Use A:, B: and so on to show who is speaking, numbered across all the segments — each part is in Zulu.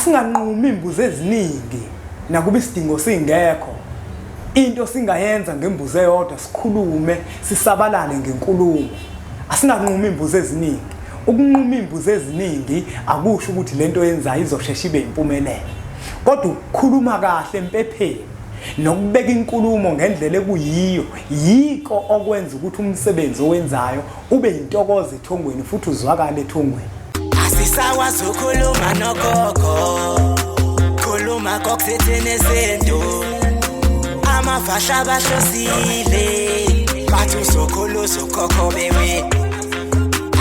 A: asinganqumi imbuzi eziningi nakuba isidingo singekho. Into singayenza ngembuzi eyodwa sikhulume sisabalale ngenkulumo. Asinganqumi imbuzi eziningi. Ukunquma imbuzi eziningi akusho ukuthi lento yenzayo izoshesha ibe impumelelo. Kodwa ukukhuluma kahle empepheni nokubeka inkulumo ngendlela ekuyiyo yiko okwenza ukuthi umsebenzi owenzayo ube intokozo ethongweni futhi uzwakala ethongweni.
B: Asisakwazi ukukhuluma nogogo, khuluma kokuthethene izinto, amafasha abahlosile bathi uzokhuluza ugogo bewe.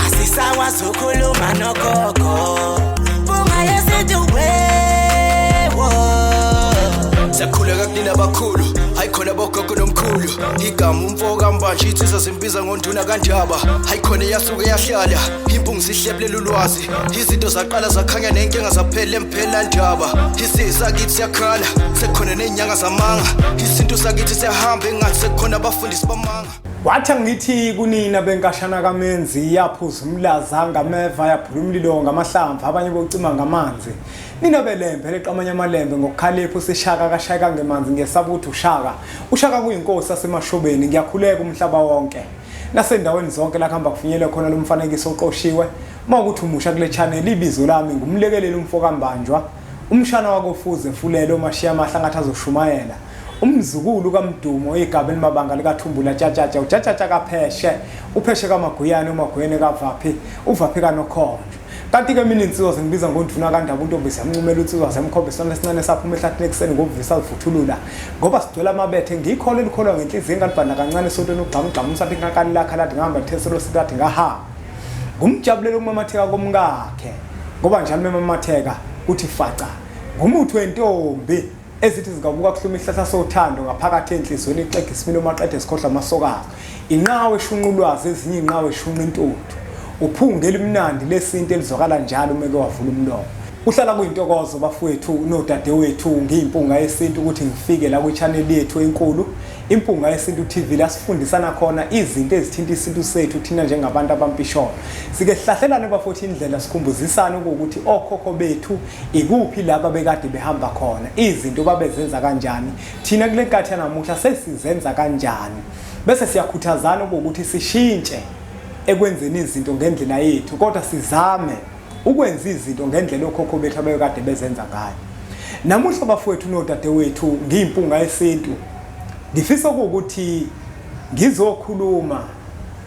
B: Asisakwazi ukukhuluma nogogo, bungaye siduwe.
C: Sakhuleka kunina abakhulu, hayi khona bogogo nomkhulu. Igama umfoka mbanje itsisa simbiza ngonduna kanjaba. Hayi khona yasuke yahlala, impungu sihlebulela ulwazi. Izinto zaqala zakhanya nenkinga zaphela emphela njaba. Isisa kithi siyakhala, sekukhona nenyanga zamanga. Izinto sakithi siyahamba engathi sekukhona abafundisi bamanga.
A: Wathi ngithi kunina benkashana kaMenzi yaphuza umlaza ngameva yaphula umlilo ngamahlamvu abanye bocima ngamanzi. Nina belembe leqamanya amalembe ngokukhalipha usishaka kashaka ngemanzi ngesaba ukuthi ushaka kuyinkosi yasemashobeni ngiyakhuleka umhlaba wonke. Nasendaweni zonke la kuhamba kufinyele khona lo mfanekiso oqoshiwe mawukuthi umusha kule channel ibizo lami ngumlekeleli umfoka mbanjwa umshana wakofuze mfulelo umashiya amahla ngathi azoshumayela. Umzukulu kaMdumo igaba elimabanga likaThumbula Tjatshatsa uTjatshatsa kaPheshe uPheshe kaMaguyane uMaguyane kaVaphi uVaphi kaNokhonjo. Kanti ke mina insizwa sengibiza ngonduna kaNdaba uNtombisi yamncumela insizwa semkhobhisana lesincane saphuma ehlathini ekseni ngokuvisa livuthulula ngoba sidwela amabethe ngikholwa elikholwa ngenhliziyo engalibhana kancane esontweni ugxamugxamu usathi inkakali lakhe lathi ngihamba litheselo sikathi ngahamba ngumjabulelo umamatheka komkakhe ngoba njalo memamatheka uthi faca ngumuthi wentombi ezithi zikabuka kuhluma ihlahla sothando ngaphakathi enhlizweni ixega isimilo maqede esikhohla amasokazi inqawe eshunqulwazi ezinye inqawe eshunqa intuthu uphunga elimnandi lesinto elizwakala njalo umeke wavula umlomo. Uhlala kuyintokozo bafowethu nodadewethu ngiyimpunga yesintu ukuthi ngifike la kwi-channel yethu enkulu impunga yesintu TV la sifundisana khona izinto ezithinta isintu sethu thina njengabantu abampisholo. Sike sihlahlelane bafowethu indlela sikhumbuzisana ukuthi okhokho bethu ikuphi laba bekade behamba khona izinto babezenza kanjani thina kule nkathi namuhla sesizenza kanjani bese siyakhuthazana ukuthi sishintshe ekwenzeni izinto ngendlela yethu kodwa sizame ukwenza izinto ngendlela okhokho bethu abekade bezenza ngayo. Namuhla bafowethu nodadewethu ngiyimpunga yesintu ngifisa ukuthi ngizokhuluma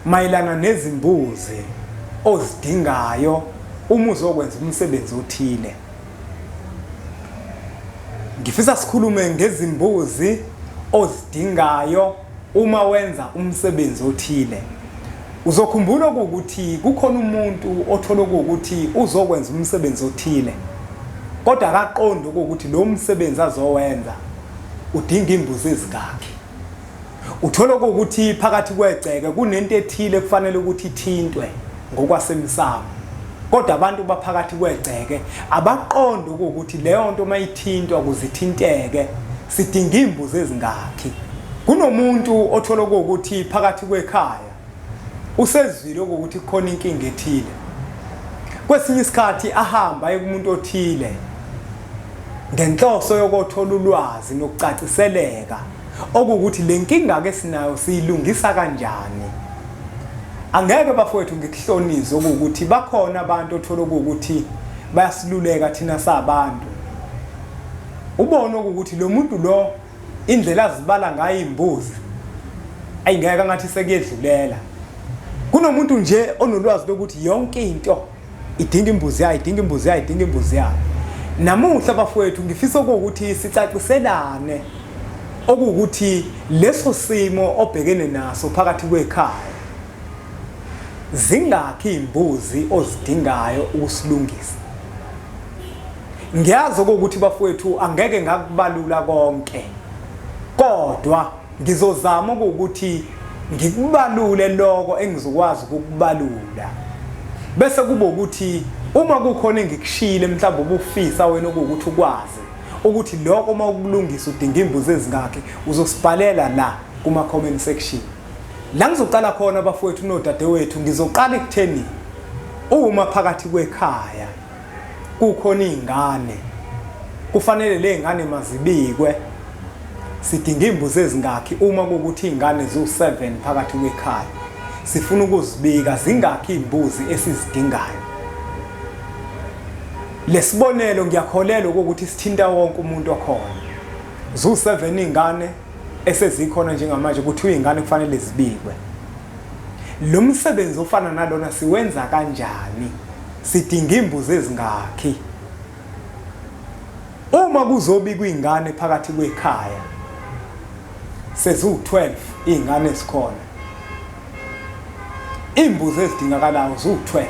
A: mayelana nezimbuzi ozidingayo uma uzokwenza umsebenzi othile. Ngifisa sikhulume ngezimbuzi ozidingayo uma wenza umsebenzi othile. Uzokhumbula ukuthi kukhona umuntu othola ukuthi uzokwenza umsebenzi othile kodwa akaqonda ukuthi lo msebenzi azowenza udinga imbuzi ezingaki. Uthola ukuthi phakathi kwegceke kunento ethile kufanele ukuthi ithintwe ngokwasemsamo kodwa abantu baphakathi kwegceke abaqonda ukuthi leyo nto mayithintwa kuzithinteke sidinga imbuzi ezingaki. Kunomuntu othola ukuthi phakathi kwekhaya usezwile ukuthi khona inkinga ethile kwesinye isikhathi ahamba kumuntu othile ngenhloso yokuthola ulwazi nokucaciseleka okuthi lenkinga ke sinayo siyilungisa kanjani. Angeke bafowethu ngikuhlonise ukuthi bakhona abantu othola ukuthi bayasiluleka thina sabantu ubone ukuthi lo muntu lo indlela azibala ngayo imbuzi ayingeke ngathi sekuyedlulela. Kunomuntu nje onolwazi lokuthi yonke into idinga imbuzi yayo idinga imbuzi yayo idinga imbuzi yayo. Namuhla bafowethu ngifisa ukuthi sicaciselane ukuthi leso simo obhekene naso phakathi kwekhaya zingaki imbuzi ozidingayo ukusilungisa. Ngiyazi ukuthi bafowethu angeke ngakubalula konke kodwa ngizozama ukuthi ngikubalule lokho engizokwazi ukukubalula bese kuba ukuthi uma kukhona engikushile mhlawumbe ubufisa wena ukuthi ukwazi ukuthi lokho uma ukulungisa udinga imbuzi ezingaki uzosibhalela la kuma comment section. La ngizoqala khona bafowethu nodadewethu ngizoqala ekutheni uma phakathi kwekhaya kukhona izingane kufanele lezingane mazibikwe sidinga izimbuzi ezingaki uma kuukuthi izingane zo7 phakathi kwekhaya sifuna ukuzibika zingaki izimbuzi esizidingayo lesibonelo ngiyakholelwa ukuthi sithinta wonke umuntu okhona zo7 izingane esezikhona njengamanje ukuthi izingane kufanele zibikwe lo msebenzi ofana nalona siwenza kanjani sidinga izimbuzi ezingaki uma kuzobikwa izingane phakathi kwekhaya sezu12 izingane esikhona izimbuzi ezidingakalayo zo12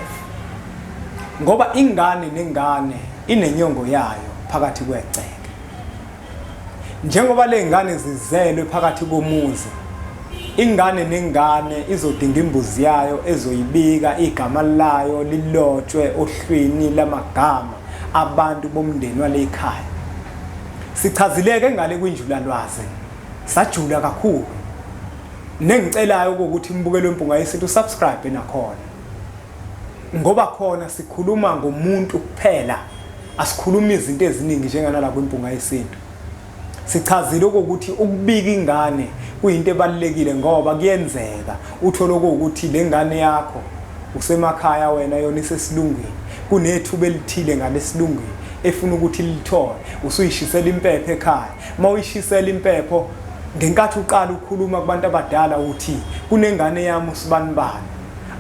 A: ngoba ingane nengane inenyongo yayo phakathi kweceke njengoba lezingane zizelwe phakathi komuzi ingane nengane izodinga imbuzi yayo ezoyibika igama layo lilotshwe ohlwini lamagama abantu bomndeni walekhaya sichazileke ngale kwinjulalwazi sajula kakhulu nengicelayo ukuthi imbukelo wempunga yesintu subscribe nakhona ngoba khona sikhuluma ngomuntu kuphela asikhulumi izinto eziningi njenganala kwimpunga yesintu sichazile ukuthi ukubika ingane kuyinto ebalulekile ngoba kuyenzeka uthola ukuthi lengane yakho usemakhaya wena yona isesilungwini kunethuba elithile ngalesilungwini efuna ukuthi lithole usuyishisela impepho ekhaya mawuyishisela impepho ngenkathi uqala ukukhuluma kubantu abadala uthi kunengane yami usibanibani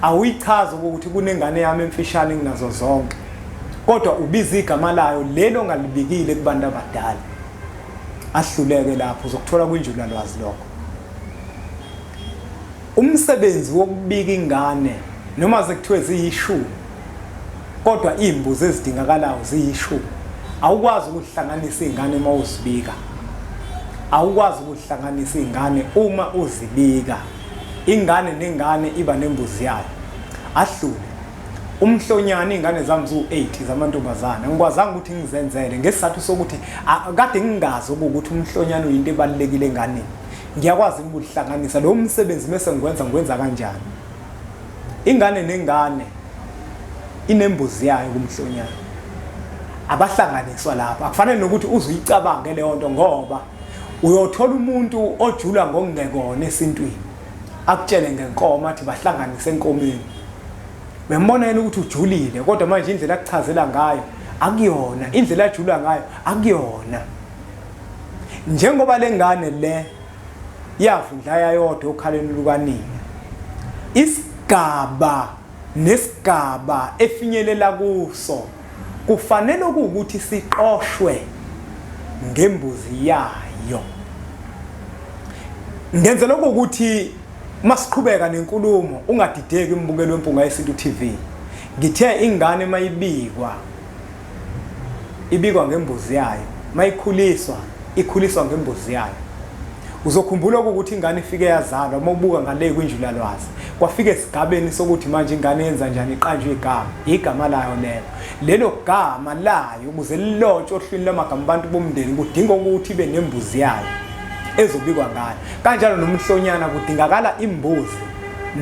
A: awuyichaza ukuthi kunengane yami emfishane nginazo zonke kodwa ubiza igama layo lelo ngalibikile kubantu abadala ahluleke lapho uzokuthola kwinjulalwazi lokho umsebenzi wokubika ingane noma sekuthiwe ziyishumi kodwa izimbuzi ezidingakalayo ziyishumi awukwazi ukuhlanganisa izingane uma uzibika awukwazi ukuhlanganisa izingane uma uzibika ingane nengane iba nembuzi yayo ahlule umhlonyana izingane zami zo8 zamantombazana ngikwazanga ukuthi ngizenzele ngesizathu sokuthi kade ngingazi ukuthi umhlonyana uyinto ebalekile enganeni ngiyakwazi ukuhlanganisa lo msebenzi bese ngwenza kanjani ingane nengane inembuzi yayo kumhlonyana abahlanganiswa lapha akufanele nokuthi uzuyicabange leyo nto ngoba uyothola umuntu ojula ngokungekona esintwini akutshele ngenkomo athi bahlanganise enkomeni bembona ukuthi ujulile kodwa manje indlela akuchazela ngayo akuyona indlela ajula ngayo akuyona njengoba lengane le yavundla yayodwa okhaleni lukanina isigaba nesigaba efinyelela kuso kufanele ukuthi siqoshwe ngembuzi yayo ngenzela ukuthi masiqhubeka nenkulumo ungadideki imbukelo wempunga yesintu TV ngithe ingane mayibikwa ngembuzi yayo mayikhuliswa ikhuliswa ngembuzi yayo uzokhumbula ukuthi ingane ifike yazalwa mawubuka ngale kwinjulalwazi kwafika esigabeni sokuthi manje ingane yenza njani iqanjwe igama layo lelo gama layo ukuze lilotshwe ohlwini lamagama abantu bomndeni kudinga ukuthi ibe nembuzi yayo ezobikwa ngayo kanjalo nomhlonyana kudingakala imbuzi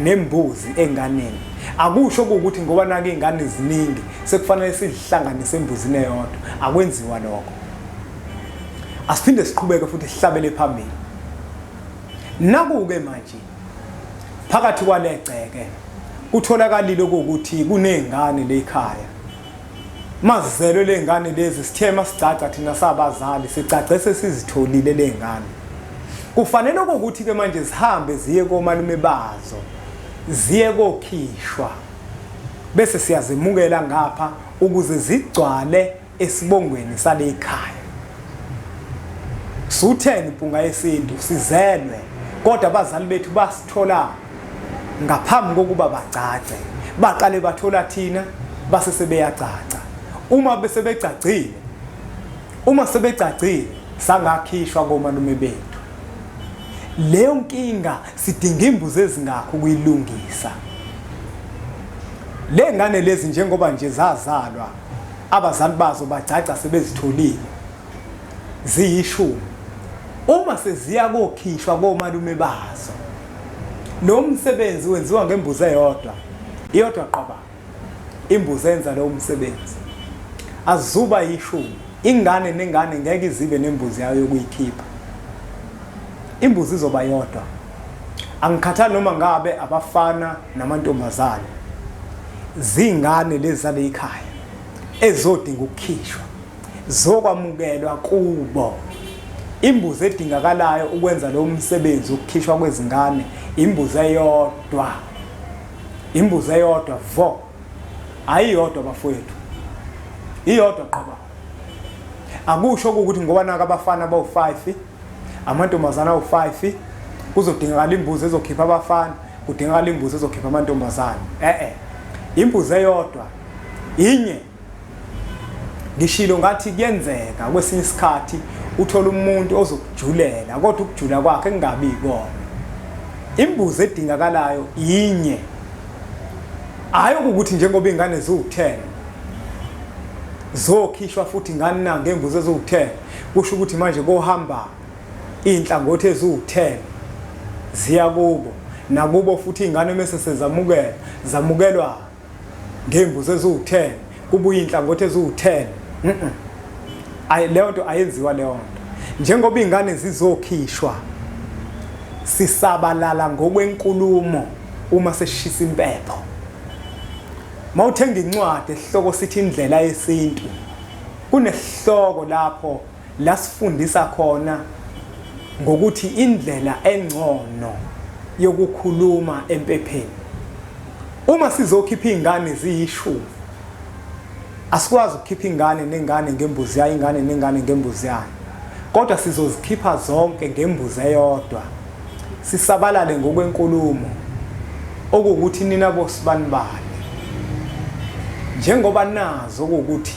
A: nembuzi enganeni akusho ukuthi ngoba nake ingane eziningi sekufanele sizihlanganise embuzini eyodwa akwenziwa lokho asiphinde siqhubeke futhi sihlabele phambili nakuke manje phakathi kwalegceke kutholakalile ukuthi kunezingane lekhaya mazizelwe lezingane lezi sithe masicaca thina sabazali sicace sesizitholile lezingane kufanele ukuthi ke manje zihambe ziye komalume bazo ziye kokhishwa bese siyazimukela ngapha ukuze zigcwale esibongweni salekhaya sutheni impunga yesintu sizelwe kodwa abazali bethu basithola ngaphambi kokuba bacace baqale bathola thina base sebeyacaca uma sebecacile sangakhishwa komalume bethu leyo nkinga sidinga imbuzi ezingakho ukuyilungisa lengane lezi njengoba nje zazalwa abazali bazo bacaca sebezitholile ziyishumi uma seziya kokhishwa komalume bazo lo msebenzi wenziwa ngembuzi iyodwa qaba imbuzi enza lo msebenzi azuba yishumi ingane nengane ngeke izibe nembuzi yayo yokuyikhipha. Imbuzi izoba yodwa. Angikhathali noma ngabe abafana namantombazane. Zingane lezi zale ekhaya ezodinga ukukhishwa, zokwamukelwa kubo. Imbuzi edingakalayo ukwenza lo msebenzi ukukhishwa kwezingane imbuzi eyodwa. Imbuzi eyodwa vo. Ayiyodwa bafowethu. Iyodwa qaba. Akusho ukuthi ngoba naka abafana bawu5, amantombazana awu5, kuzodingakala imbuzi ezokhipha abafana, kudingakala imbuzi ezokhipha amantombazana. Imbuzi eyodwa inye. Ngishilo ngathi kuyenzeka kwesinye isikhathi uthola umuntu ozokujulela kodwa ukujula kwakhe kungabi ikona. Imbuzi edingakalayo inye. Hayo ukuthi njengoba ingane ziwu10 zokhishwa futhi ingane nange imbuzi eziwu10 kusho ukuthi manje kohamba inhlangothi eziwu10 ziya kubo nakubo futhi ingane mase zamukelwa ngembuzi eziwu10 kubuye inhlangothi eziwu10. Leyo nto ayenziwa leyo nto. Njengoba ingane zizokhishwa sisabalala ngokwenkulumo uma seshisa impepho. Mawuthenga incwadi esihloko sithi indlela yesintu, kunesihloko lapho la sifundisa khona ngokuthi indlela engcono yokukhuluma empepheni. Uma sizokhipha ingane ziyishumi, asikwazi ukukhipha ingane nengane ngembuzi yayo, ingane nengane ngembuzi yayo, kodwa sizozikhipha zonke ngembuzi eyodwa. Sisabalale ngokwenkulumo okuwukuthi nina bosibanibani njengoba nazo ukuthi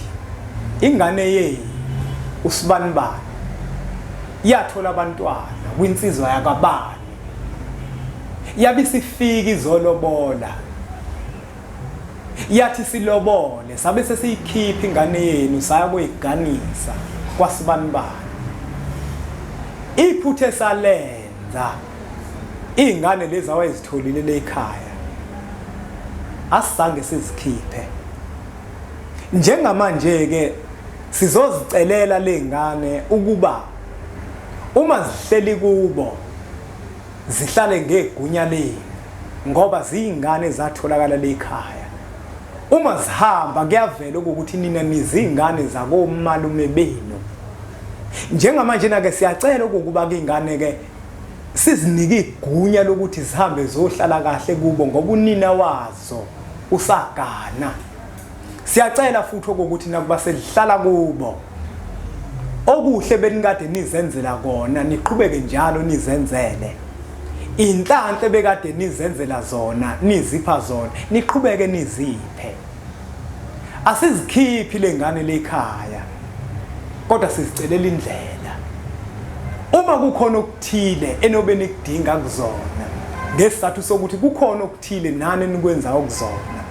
A: ingane yethu usibanibani yathola abantwana kwinsizwa yakabani, yabe sifika izolobola, yathi silobole sabe sesiyikhipha ingane yenu saya kuyiganisa kwasibanibani. Iphuthe esalenza ingane lezi awayezitholile le ekhaya asizange sizikhiphe. Njengamanje ke sizozicelela lengane ukuba uma zihleli kubo zihlale ngegunya leni ngoba ziyingane zatholakala le ekhaya. Uma zihamba kuyavela ukuthi nina nizingane zakomalume benu. Njengamanje nake siyacela ukuba ke ingane ke sizinike igunya lokuthi zihambe zohlala kahle kubo ngoba unina wazo usagana. Siyacela futhi ukuthi nakuba selihlala kubo okuhle benikade nizenzela kona niqhubeke njalo nizenzele. Inhlanhla bekade nizenzela zona nizipha zona niqhubeke niziphe. Asizikhiphi lengane lekhaya kodwa sizicelela indlela. Uma kukhona okuthile enobe nikudinga kuzona ngesizathu sokuthi kukhona okuthile nani nikwenza okuzona,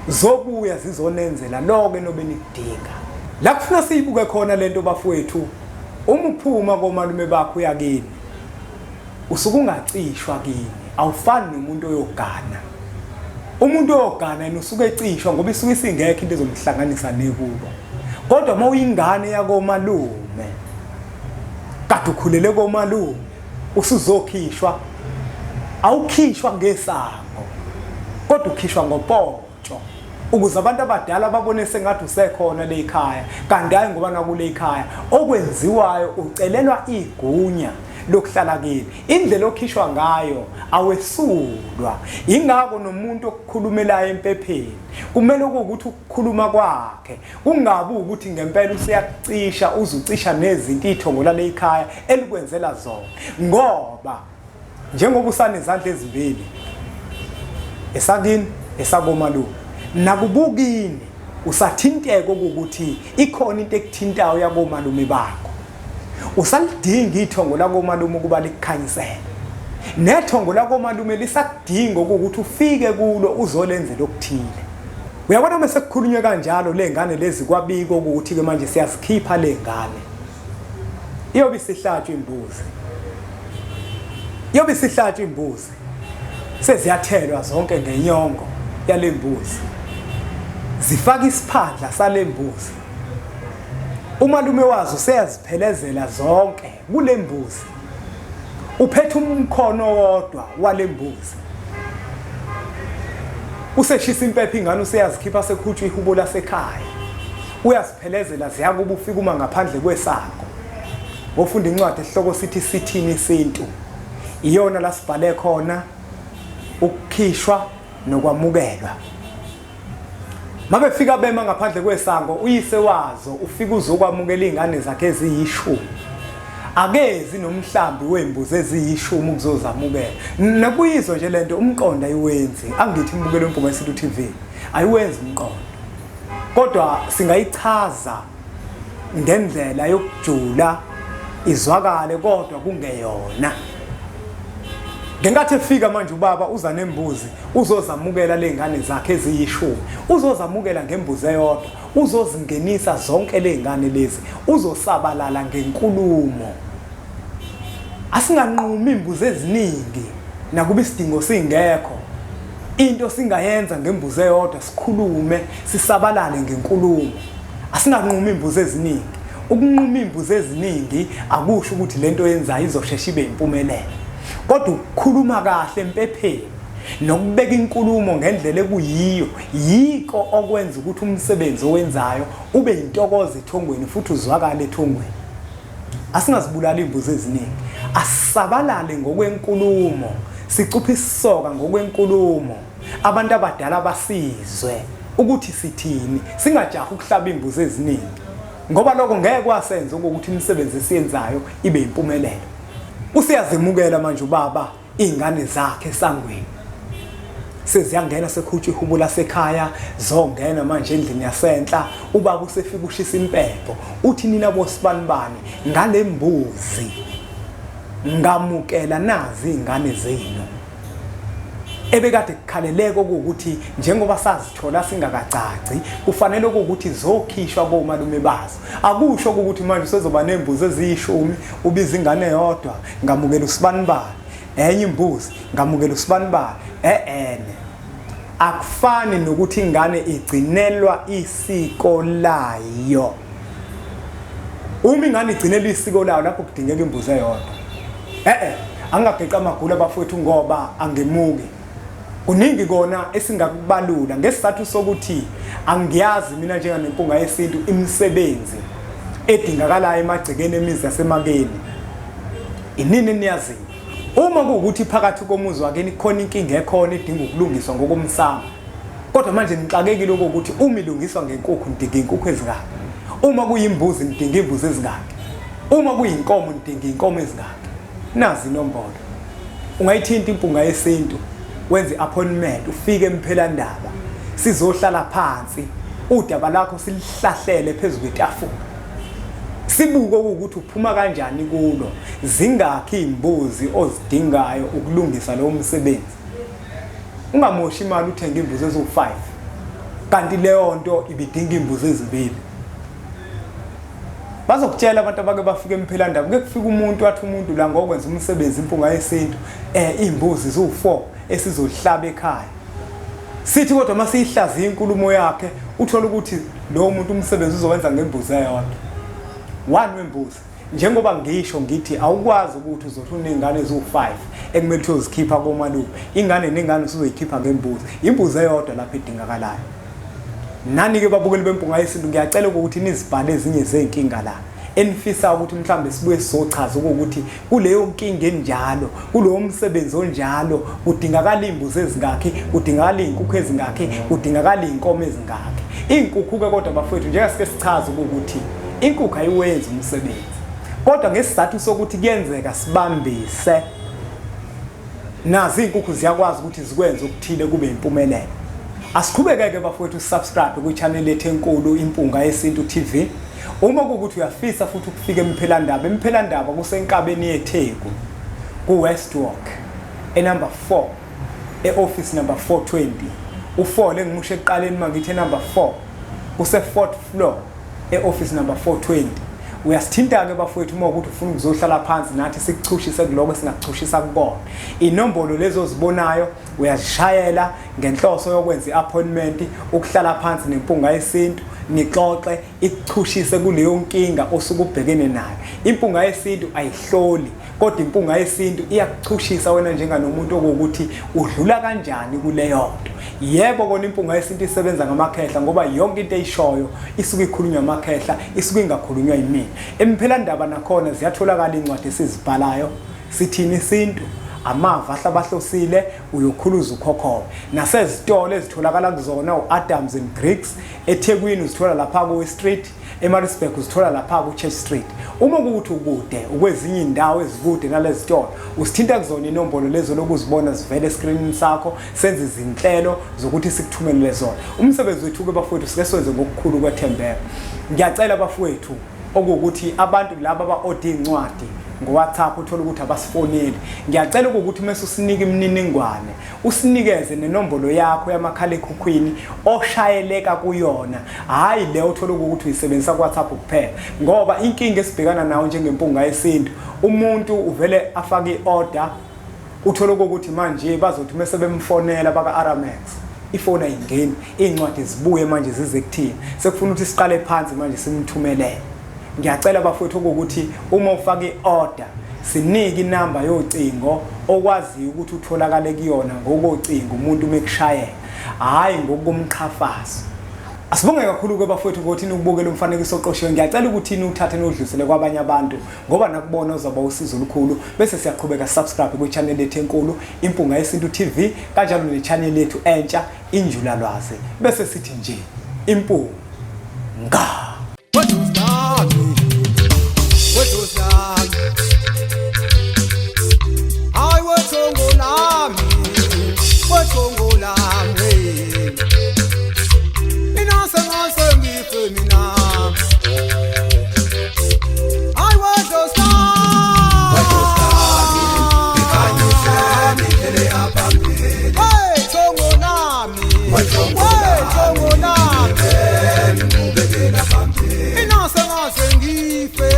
A: zobuya zizonenzela lonke enobe nikudinga. La kufuna siyibuke khona lento bafowethu, uma uphuma komalume bakho yakini usuke ungacishwa kini, awufani nomuntu oyogana. Umuntu oyogana yena usuke ecishwa ngoba isuke isingekho into ezomhlanganisa nekubo. Kodwa mawuyingane yakomalume kade ukhulele komalume usuzokhishwa, awukhishwa ngesango kodwa ukhishwa ngopotsho ukuze abantu abadala babone sengathi usekhona le ekhaya. Kanti hayi ngoba nakule ekhaya okwenziwayo ucelelwa igunya lokuhlala kini. Indlela okhishwa ngayo awesulwa. Ingako nomuntu okukhulumelayo empepheni kumele ukuthi ukukhuluma kwakhe kungabi ukuthi ngempela usiyacisha uzucisha nezinto ithongo la ekhaya elikwenzela zona, ngoba njengoba usanezandla ezimbili, esakini esakomalume nakubukini, usathinteka ukuthi ikhona into ekuthintayo yakomalume bakho. Usalidinga ithongo lakomalume ukuba likukhanyisele, nethongo lakomalume lisakudinga ukuthi ufike kulo uzolenzela okuthile. Uyabona uma sekukhulunywe kanjalo lengane lezi kwabiko ukuthi ke manje siyazikhipha lengane, iyobe isihlatshwa imbuzi, iyobe isihlatshwa imbuzi, seziyathelwa zonke ngenyongo yalembuzi, zifaka isiphandla salembuzi. Umalume wazo useyaziphelezela zonke kulembuzi. Uphethe umkhono wodwa walembuzi. Useshisa impepho ingane useyazikhipha sekhutshwa ihubo lasekhaya. Uyaziphelezela ziyakuba ufika uma ngaphandle kwesango. Ngofunda incwadi esihloko sithi sithini isintu. Iyona la sibhale khona ukukhishwa nokwamukelwa. Mabefika bema ngaphandle kwesango uyise wazo ufika uzokwamukela izingane zakhe eziyishumi. Akezi nomhlambi wembuzi eziyishumi ukuzozamukela. Nakuyizwa nje lento umqondo ayiwenzi. Angithi imbukelo wempunga yesintu TV. Ayiwenzi umqondo. Kodwa singayichaza ngendlela yokujula izwakale kodwa kungeyona. Ngenkathi efika manje ubaba uza nembuzi uzozamukela lezingane zakhe eziyishumi. Uzozamukela ngembuzi eyodwa. Uzozingenisa zonke lezingane lezi. Uzosabalala ngenkulumo. Asinganqumi imbuzi eziningi nakuba isidingo singekho. Into singayenza ngembuzi eyodwa sikhulume sisabalale ngenkulumo. Asinganqumi imbuzi eziningi. Ukunquma imbuzi eziningi akusho ukuthi lento yenzayo izoshesha ibe impumelelo. Kodwa ukukhuluma kahle empepheni nokubeka inkulumo ngendlela ekuyiyo yiko okwenza ukuthi umsebenzi owenzayo ube intokozo ethongweni futhi uzwakale ethongweni. Asingazibulala imbuzi eziningi. Asisabalale ngokwenkulumo, sicuphe isisoka ngokwenkulumo. Abantu abadala basizwe ukuthi sithini, singajaha ukuhlaba imbuzi eziningi. Ngoba lokho ngeke kwasenza ukuthi imisebenzi esiyenzayo ibe impumelelo. Usiyazimukela manje ubaba izingane zakhe esangweni. Seziyangena sekhutshwa ihubo lasekhaya, zongena manje endlini yasenhla, ubaba usefika ushisa impepho. Uthi nina bosibanibani ngalembuzi ngamukela nazi izingane zenu. Ebekade kukhaleleke ukuthi njengoba sazithola singakacaci kufanele ukuthi zokhishwa komalume bazo. Akusho ukuthi manje sezoba nembuzi eziyishumi ubiza ingane eyodwa ngamukela usibanibani, enye imbuzi ngamukela usibanibani. Akufani nokuthi ingane igcinelwa isiko layo. Uma ingane igcinelwa isiko layo lapho kudingeka imbuzi eyodwa. Angageqa amagula abafowethu ngoba angemuki. Kuningi kona esingakubalula ngesizathu sokuthi angiyazi mina njenganempunga yesintu imisebenzi edingakalayo emagcekeni emizi yasemakeni. Inini niyazi? Uma kuukuthi phakathi komuzi wakeni khona inkinga ekhona edinga ukulungiswa ngokomsamo. Kodwa manje nixakekile ukuthi uma ilungiswa ngenkukhu ndinga inkukhu ezingaki. Uma kuyimbuzi ndinga imbuzi ezingaki. Uma kuyinkomo ndinga inkomo ezingaki. Nazi inombolo. Ungayithinta impunga yesintu. Wenze appointment ufike emphelandaba sizohlala phansi udaba lakho silihlahlele phezulu kwetafula sibuke ukuthi uphuma kanjani kulo zingaki imbuzi ozidingayo ukulungisa lo msebenzi ungamoshi imali uthenga imbuzi ezo5 kanti leyo nto ibidinga imbuzi ezibili bazokutshela abantu abake bafika emphelandaba ke kufika umuntu wathi umuntu la ngokwenza umsebenzi impunga yesintu imbuzi zo4 esizohlaba ekhaya. Sithi kodwa masiyihlaziya inkulumo yakhe uthola ukuthi lo muntu umsebenzi uzowenza ngembuzi eyodwa. One wembuzi. Njengoba ngisho ngithi awukwazi ukuthi uzothi unezingane ezo5 ekumele uzikhipha komalume. Ingane nengane uzoyikhipha ngembuzi. Imbuzi eyodwa lapha edingakalayo. Nani ke babukeli bempunga yesintu ngiyacela ukuthi nizibhale ezinye zenkinga la. Enfisa ukuthi mhlambe sibuye sizochaza ukuthi kuleyo nkinga enjalo kulowo msebenzi onjalo kudingakala imbuzi ezingaki kudingakala izinkukhu ezingaki kudingakala inkomo ezingaki izinkukhu ke kodwa bafowethu njengasike sichaza ukuthi inkukhu ayiwenzi umsebenzi kodwa ngesizathu sokuthi kuyenzeka sibambise nazi izinkukhu ziyakwazi ukuthi zikwenze ukuthile kube impumelelo asiqhubekeke bafowethu subscribe ku channel yethu enkulu impunga yesintu TV. Uma kuukuthi uyafisa futhi ukufika emphelandaba kusenkabeni yeTheku ku West Walk enumber 4 eoffice number 420 u4 lengimushe eqaleni mangithi number 4 kuse 4th floor eoffice number 420 uyasithinta ke bafowethu uma ukuthi ufuna ukuzohlala phansi nathi sikuchushise kuloko singakuchushisa kubona inombolo lezo zibonayo uyazishayela ngenhloso yokwenza iappointment ukuhlala phansi nempunga yesintu nixoxe ikuchushise kuleyo nkinga osuke ubhekene nayo. Impunga yesintu ayihloli kodwa impunga yesintu iyakuchushisa wena njenganomuntu okuthi udlula kanjani kuleyo nto. Yebo kona impunga yesintu isebenza ngamakhehla ngoba yonke into eyishoyo isuke ikhulunywa ngamakhehla, isuke ingakhulunywa yimina. Emphelandaba nakhona ziyatholakala incwadi esizibhalayo sithini isintu amava ahlabahlosile uyokhuluza ukhokhobe. Nasezitolo ezitholakala kuzona uAdams and Greeks, eThekwini uzithola lapha ku Street, eMaritzburg uzithola lapha ku Church Street. Uma kuthi ukude ukwezinye indawo ezikude nalezi zitolo usithinta kuzona inombolo lezo lokuzibona zivele escreenini sakho, senze izinhlelo zokuthi sikuthumelele zona. Umsebenzi wethu ke bafowethu sike senze ngokukhulu kwethembeka. Ngiyacela bafowethu okuthi abantu laba aba-order incwadi ngo-WhatsApp uthola ukuthi abasifoneli. Ngiyacela ukuthi mase usinike imininingwane usinikeze nenombolo yakho yamakhala ekhukhwini oshayeleka kuyona, hayi le uthola ukuthi uyisebenzisa ku-WhatsApp kuphela, ngoba inkinga esibhekana nayo njengempunga yesintu umuntu uvele afake i-order uthola ukuthi manje bazothi mase bemfonela baka-Aramex ifona ingeni, incwadi zibuye manje zize kuthina, sekufuna ukuthi siqale phansi manje simthumelele. Ngiyacela bafowethu ukuthi uma ufaka i-order sinike inamba yocingo okwazi ukuthi utholakale kuyona ngokocingo umuntu mekushayela, hayi ngokumqhafaza. Asibonge kakhulu ke bafowethu ukuthi nikubukele umfanekiso oqoshiwe. Ngiyacela ukuthi uthathe nodlulisele kwabanye abantu ngoba nakubona uzaba usizo olukhulu. Bese siyaqhubeka subscribe ku-channel yethu enkulu Impunga Yesintu TV, kanjalo ne-channel yethu entsha Injulalwazi. Bese sithi nje impunga.
C: Inasa ngasengife